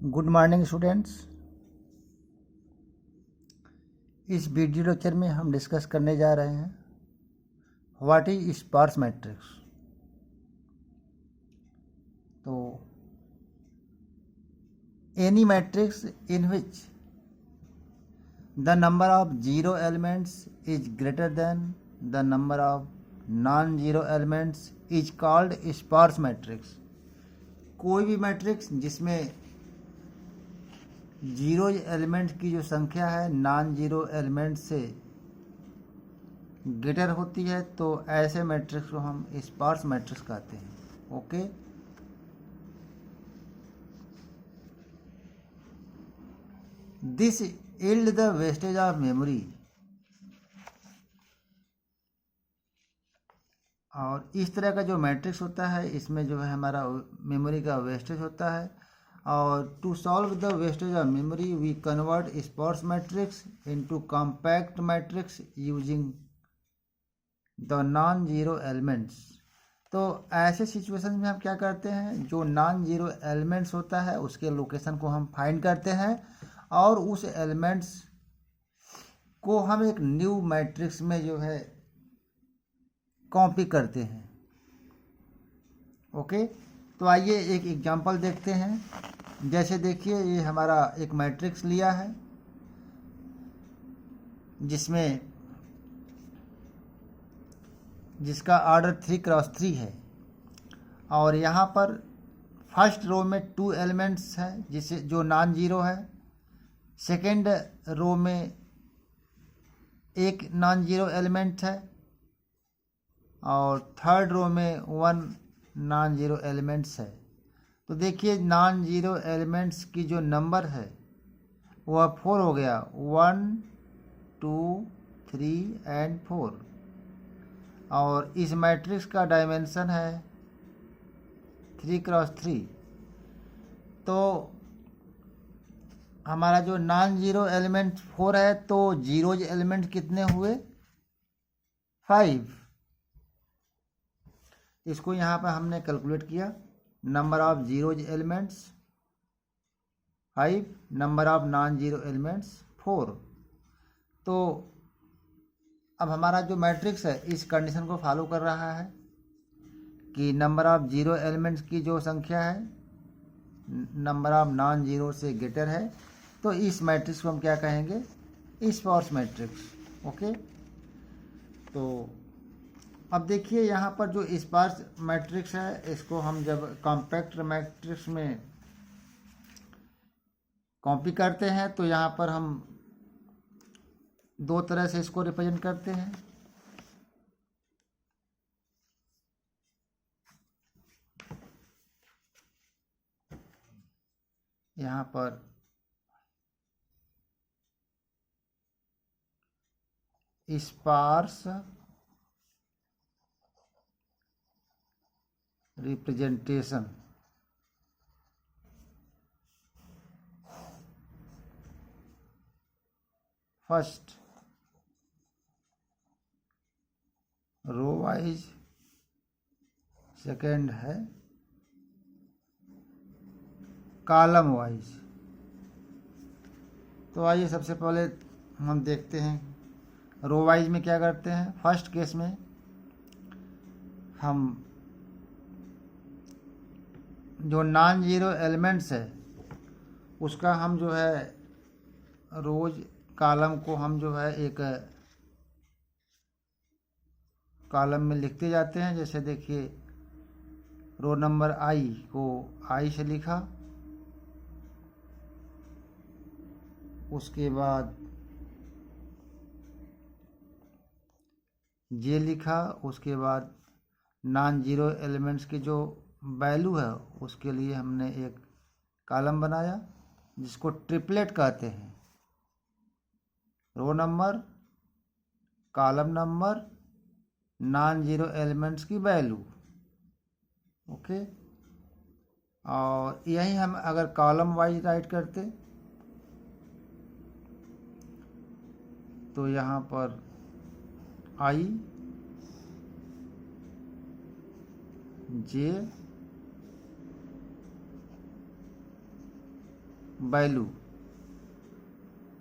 Good morning students. इस video lecture में हम डिस्कस करने जा रहे हैं व्हाट इज स्पार्स मैट्रिक्स। तो any matrix in which the number of zero elements is greater than the number of non zero elements is called sparse matrix. कोई भी मैट्रिक्स जिसमें जीरो एलिमेंट की जो संख्या है नॉन जीरो एलिमेंट से greater होती है तो ऐसे मैट्रिक्स को हम स्पार्स मैट्रिक्स कहते हैं। Okay, this yield the wastage of memory. और इस तरह का जो मैट्रिक्स होता है इसमें जो है हमारा मेमोरी का वेस्टेज होता है। और to solve the wastage of memory we convert sparse matrix into compact matrix using the non zero elements. तो ऐसे सिचुएशन में हम क्या करते हैं, जो नॉन जीरो एलिमेंट्स होता है उसके लोकेशन को हम फाइंड करते हैं और उस एलिमेंट्स को हम एक न्यू मैट्रिक्स में जो है कॉपी करते हैं। ओके, तो आइए एक एग्जांपल देखते हैं। जैसे देखिए ये हमारा एक मैट्रिक्स लिया है जिसका ऑर्डर 3x3 है और यहाँ पर फर्स्ट रो में 2 एलिमेंट्स है जो नॉन जीरो है। सेकेंड रो में एक नॉन जीरो एलिमेंट है और थर्ड रो में 1 नॉन जीरो एलिमेंट्स है। तो देखिए नॉन जीरो एलिमेंट्स की जो नंबर है वह 4 हो गया, 1 2 3 एंड 4। और इस मैट्रिक्स का डायमेंशन है 3x3। तो हमारा जो नॉन जीरो एलिमेंट 4 है तो जीरोज एलिमेंट कितने हुए, 5। इसको यहाँ पर हमने कैलकुलेट किया। Number of zeros elements 5, number of non zero elements 4। तो अब हमारा जो मैट्रिक्स है इस कंडीशन को फॉलो कर रहा है कि नंबर ऑफ जीरो एलिमेंट्स की जो संख्या है नंबर ऑफ नॉन जीरो से ग्रेटर है। तो इस मैट्रिक्स को हम क्या कहेंगे, स्पार्स मैट्रिक्स। ओके, तो अब देखिए यहाँ पर जो स्पार्स मैट्रिक्स है इसको हम जब कॉम्पैक्ट मैट्रिक्स में कॉपी करते हैं तो यहाँ पर हम दो तरह से इसको रिप्रेजेंट करते हैं। यहाँ पर sparse representation. First row wise, second है कॉलम वाइज। तो आइए सबसे पहले हम देखते हैं रो वाइज में क्या करते हैं। फर्स्ट केस में हम जो नॉन जीरो एलिमेंट्स है उसका हम जो है रोज कॉलम को हम जो है एक कॉलम में लिखते जाते हैं। जैसे देखिए रो नंबर आई को आई से लिखा, उसके बाद जे लिखा, उसके बाद नॉन जीरो एलिमेंट्स की जो वैल्यू है उसके लिए हमने एक कॉलम बनाया जिसको ट्रिपलेट कहते हैं। Row number, column number, non zero elements की वैल्यू। ओके, और यही हम अगर कॉलम वाइज राइट करते तो यहाँ पर आई, जे, वैल्यू।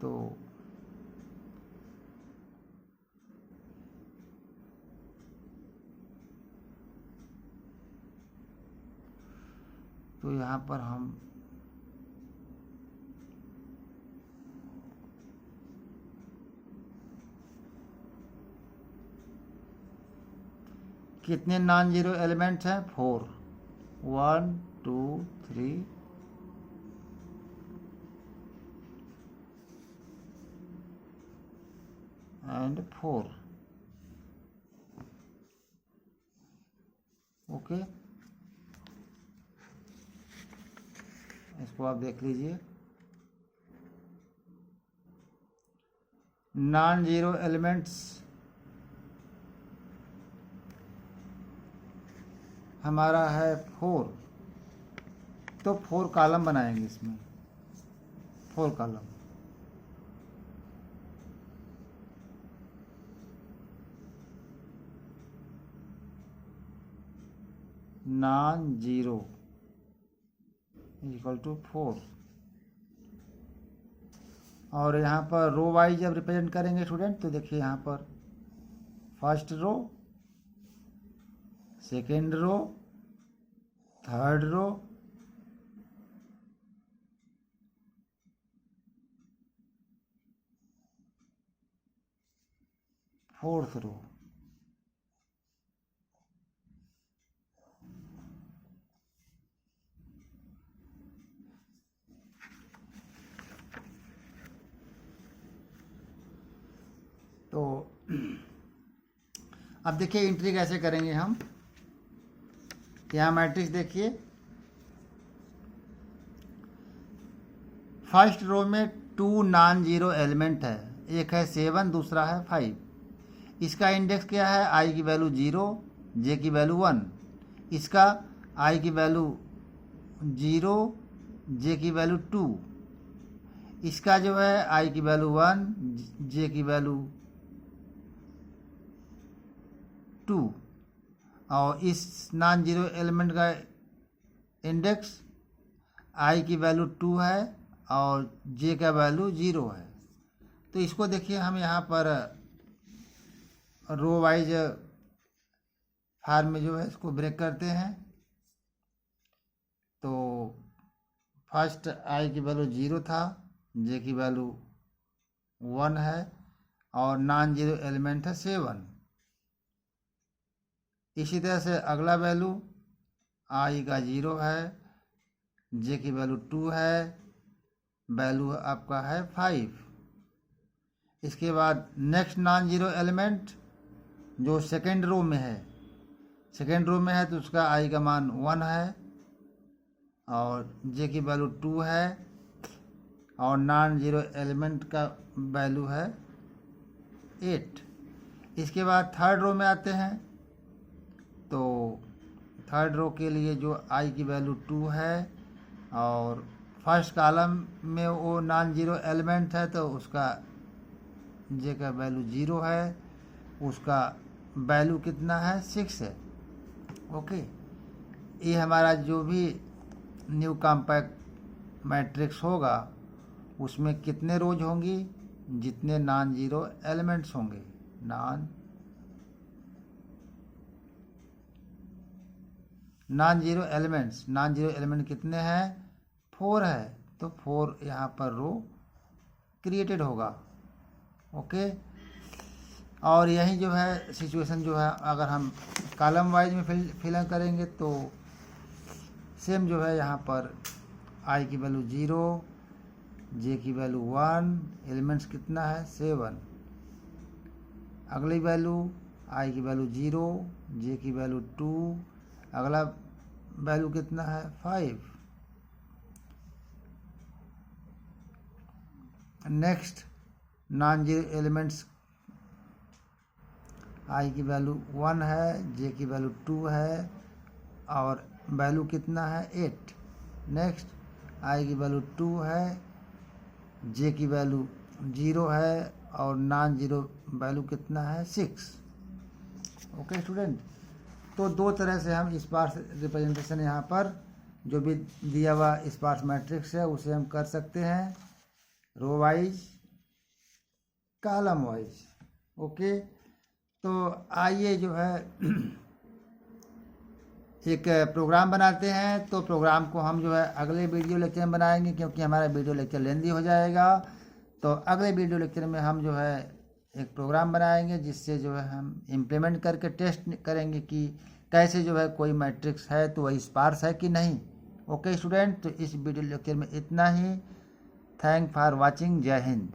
तो यहाँ पर हम कितने नॉन जीरो एलिमेंट्स हैं? 4। 1 2 3 एंड 4। ओके, इसको आप देख लीजिए। नॉन जीरो एलिमेंट्स हमारा है 4, तो 4 कॉलम बनाएंगे इसमें, 4 column. Non zero equal to 4। और यहाँ पर रो वाइज जब रिप्रेजेंट करेंगे स्टूडेंट, तो देखिए यहाँ पर first row, second row, third row, fourth row. तो अब देखिए एंट्री कैसे करेंगे हम। यहाँ मैट्रिक्स देखिए, फर्स्ट रो में 2 नॉन जीरो एलिमेंट है, एक है 7, दूसरा है 5। इसका इंडेक्स क्या है? आई की वैल्यू 0, जे की वैल्यू 1। इसका आई की वैल्यू 0, जे की वैल्यू 2। इसका जो है आई की वैल्यू 1, जे की वैल्यू 2। और इस नॉन जीरो एलिमेंट का इंडेक्स आई की वैल्यू 2 है और जे का वैल्यू 0 है। तो इसको देखिए हम यहाँ पर रो वाइज फॉर्म में जो है इसको ब्रेक करते हैं। तो फर्स्ट आई की वैल्यू 0 था, जे की वैल्यू 1 है और नॉन जीरो एलिमेंट है 7। इसी तरह से अगला वैल्यू आई का 0 है, जे की वैल्यू 2 है, वैल्यू आपका है 5। इसके बाद नेक्स्ट नॉन जीरो एलिमेंट जो सेकेंड रो में है, तो उसका आई का मान 1 है और जे की वैल्यू 2 है और नॉन जीरो एलिमेंट का वैल्यू है 8। इसके बाद थर्ड रो में आते हैं। तो थर्ड रो के लिए जो आई की वैल्यू 2 है और फर्स्ट कॉलम में वो नॉन जीरो एलिमेंट है, तो उसका जे का वैल्यू 0 है, उसका वैल्यू कितना है? 6 है। ओके, ये हमारा जो भी न्यू कॉम्पैक्ट मैट्रिक्स होगा उसमें कितने रोज होंगी? जितने नॉन जीरो एलिमेंट्स होंगे। नॉन जीरो एलिमेंट कितने हैं? 4 है, तो 4 यहाँ पर रो क्रिएटेड होगा। ओके, और यही जो है सिचुएशन जो है, अगर हम कॉलम वाइज में फिल करेंगे तो सेम जो है यहाँ पर आई की वैल्यू 0, जे की वैल्यू 1, एलिमेंट्स कितना है? 7। अगली वैल्यू आई की वैल्यू 0, जे की वैल्यू 2, अगला वैल्यू कितना है? 5। नेक्स्ट नॉन जीरो एलिमेंट्स आई की वैल्यू 1 है, जे की वैल्यू 2 है और वैल्यू कितना है? 8। नेक्स्ट आई की वैल्यू 2 है, जे की वैल्यू 0 है और नॉन जीरो वैल्यू कितना है? 6। ओके स्टूडेंट, तो दो तरह से हम इस बार रिप्रेजेंटेशन यहाँ पर जो भी दिया हुआ स्पार्स मैट्रिक्स है उसे हम कर सकते हैं row wise, column wise. Okay, तो आइए जो है एक प्रोग्राम बनाते हैं। तो प्रोग्राम को हम जो है अगले वीडियो लेक्चर में बनाएंगे, क्योंकि हमारा वीडियो लेक्चर लेंदी हो जाएगा। तो अगले वीडियो लेक्चर में हम जो है एक प्रोग्राम बनाएंगे, जिससे जो है हम इम्प्लीमेंट करके टेस्ट करेंगे कि कैसे जो है कोई मैट्रिक्स है तो वही स्पार्स है कि नहीं। ओके स्टूडेंट, तो इस वीडियो लेक्चर में इतना ही। Thank for watching. जय हिंद।